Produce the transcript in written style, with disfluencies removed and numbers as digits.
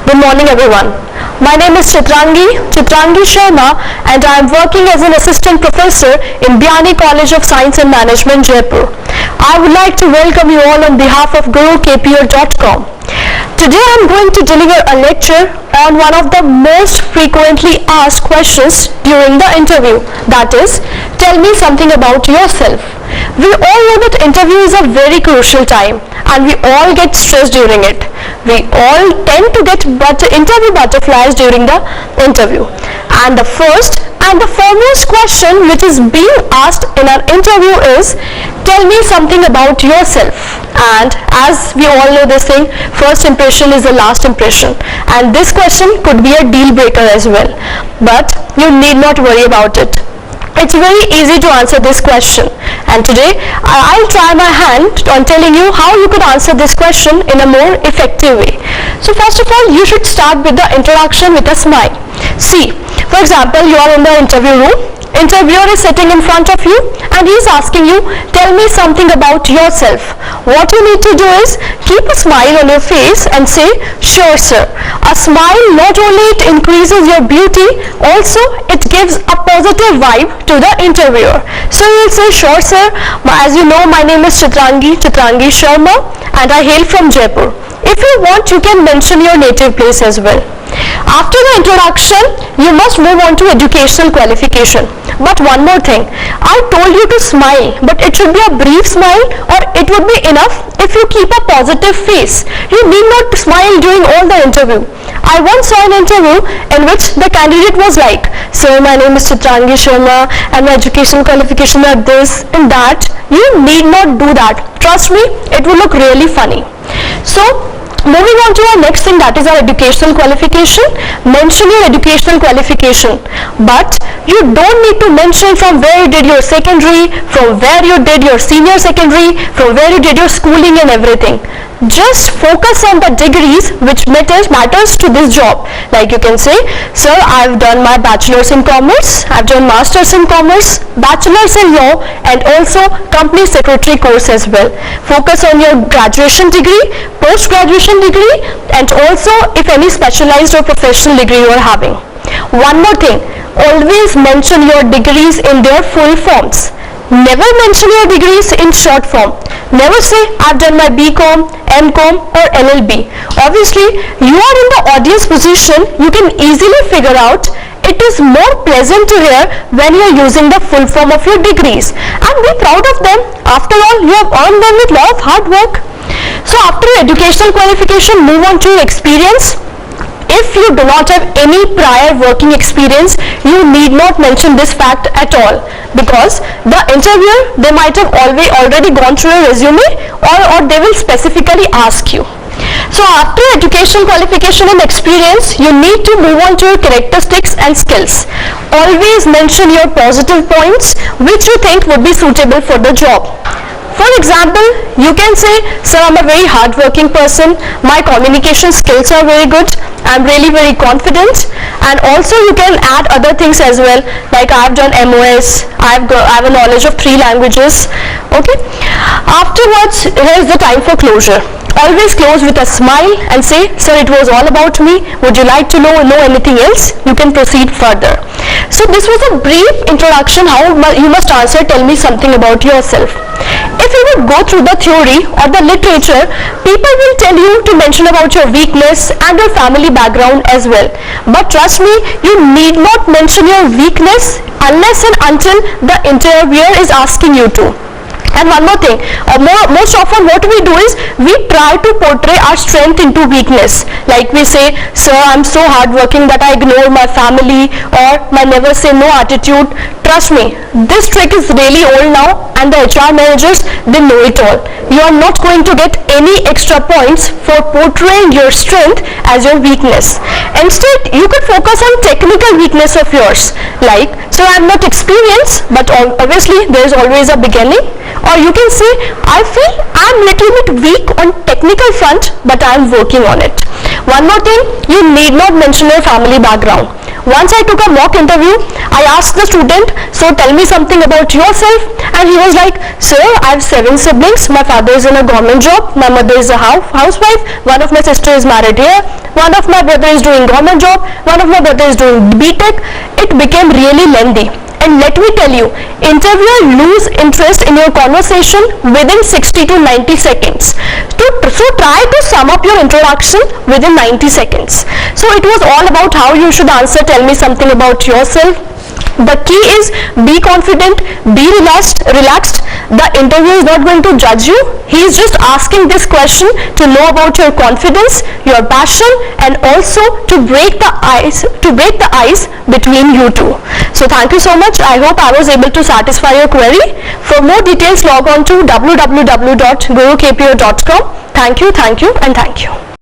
Good morning everyone. My name is Chitrangi Sharma, and I am working as an assistant professor in Biani College of Science and Management, Jaipur. I would like to welcome you all on behalf of GuruKPO.com. Today I am going to deliver a lecture on one of the most frequently asked questions during the interview, that is, tell me something about yourself. We all know that interview is a very crucial time and we all get stressed during it. We all tend to get interview butterflies during the interview. And the first and the foremost question which is being asked in an interview is, tell me something about yourself. And as we all know this thing, first impression is the last impression. And this question could be a deal breaker as well. But you need not worry about it. It's very easy to answer this question, and today I'll try my hand on telling you how you could answer this question in a more effective way. So first of all, you should start with the introduction with a smile. See, for example, you are in the interview room. Interviewer is sitting in front of you and he is asking you, tell me something about yourself. What you need to do is keep a smile on your face and say, sure sir. A smile not only it increases your beauty, also it gives a positive vibe to the interviewer. So you will say, sure sir, as you know, my name is Chitrangi Sharma and I hail from Jaipur. If you want, you can mention your native place as well. After the introduction, you must move on to educational qualification. But one more thing, I told you to smile, but it should be a brief smile, or it would be enough if you keep a positive face. You need not smile during all the interview. I once saw an interview in which the candidate was like, sir, my name is Chitrangi Sharma and my educational qualification are this and that. You need not do that. Trust me, it will look really funny. So, moving on to our next thing, that is our educational qualification. Mention your educational qualification, but you don't need to mention from where you did your secondary, from where you did your senior secondary, from where you did your schooling and everything. Just focus on the degrees which matters to this job. Like you can say, sir, I've done my bachelor's in commerce, I've done master's in commerce, bachelor's in law, and also company secretary course as well. Focus on your graduation degree, post-graduation degree, and also if any specialized or professional degree you are having. One more thing, always mention your degrees in their full forms. Never mention your degrees in short form. Never say, I've done my BCom, MCom or LLB. Obviously, you are in the audience position, you can easily figure out it is more pleasant to hear when you are using the full form of your degrees. And be proud of them. After all, you have earned them with a lot of hard work. So after your educational qualification, move on to your experience. If you do not have any prior working experience, you need not mention this fact at all, because the interviewer, they might have already gone through your resume, or they will specifically ask you. So after education qualification and experience, you need to move on to your characteristics and skills. Always mention your positive points which you think would be suitable for the job. For example, you can say, sir, I'm a very hardworking person, my communication skills are very good, I'm really very confident, and also you can add other things as well, like I've done MOS, I have a knowledge of 3 languages. Okay. Afterwards, here's the time for closure. Always close with a smile and say, sir, it was all about me, would you like to know anything else? You can proceed further. So this was a brief introduction how you must answer, tell me something about yourself. If you would go through the theory or the literature, people will tell you to mention about your weakness and your family background as well. But trust me, you need not mention your weakness unless and until the interviewer is asking you to. And one more thing, most often what we do is we try to portray our strength into weakness. Like we say, sir, I'm so hardworking that I ignore my family, or my never say no attitude. Trust me, this trick is really old now, and the HR managers, they know it all. You are not going to get any extra points for portraying your strength as your weakness. Instead, you could focus on technical weakness of yours. Like, so I'm not experienced, but obviously there is always a beginning. Or you can say, I feel I'm little bit weak on technical front, but I'm working on it. One more thing, you need not mention your family background. Once I took a mock interview, I asked the student, so tell me something about yourself, and he was like, sir, I have 7 siblings, my father is in a government job, my mother is a housewife, one of my sister is married here, one of my brother is doing government job, one of my brother is doing BTech. It became really lengthy. And let me tell you, interviewer lose interest in your conversation within 60 to 90 seconds. So try to sum up your introduction within 90 seconds. So it was all about how you should answer, tell me something about yourself. The key is be confident, be relaxed. The interviewer is not going to judge you. He is just asking this question to know about your confidence, your passion, and also to break the ice between you two. So thank you so much. I hope I was able to satisfy your query. For more details, log on to www.gurukpo.com. Thank you, and thank you.